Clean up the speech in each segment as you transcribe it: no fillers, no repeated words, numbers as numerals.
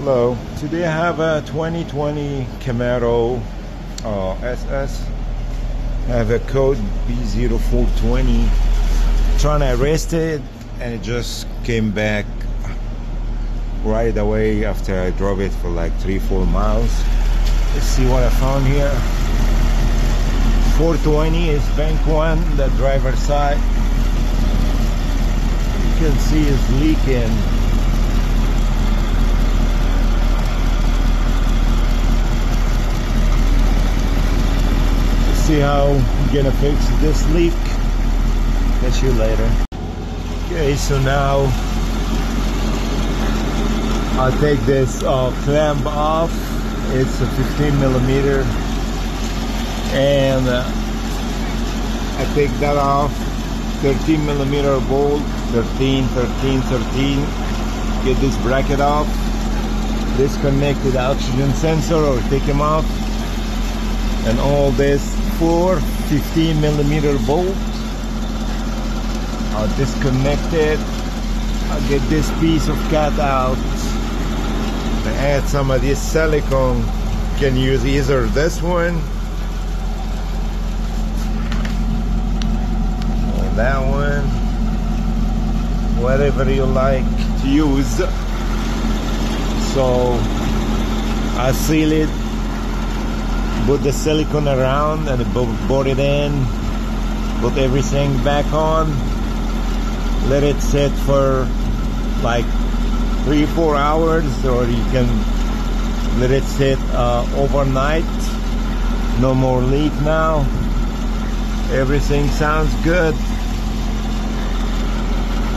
Hello, today I have a 2020 Camaro SS. I have a code P0420. Trying to arrest it and it just came back right away after I drove it for like 3-4 miles. Let's see what I found here. 420 is bank 1, the driver's side. You can see it's leaking. Let's see how I'm gonna fix this leak. Catch you later. Okay, so now I'll take this clamp off. It's a 15 millimeter, and I take that off. 13 millimeter bolt, 13, 13, 13. Get this bracket off. Disconnect the oxygen sensor or take them off, and all this 4 15 millimeter bolts. I'll disconnect it. I'll get this piece of cat out. I add some of this silicone. You can use either this one or that one, whatever you like to use. So I seal it, put the silicone around and board it in, put everything back on, let it sit for like 3-4 hours, or you can let it sit overnight. No more leak now. Everything sounds good.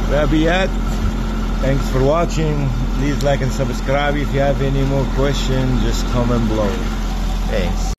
That'll be it. Thanks for watching. Please like and subscribe. If you have any more questions, just comment below. Thanks.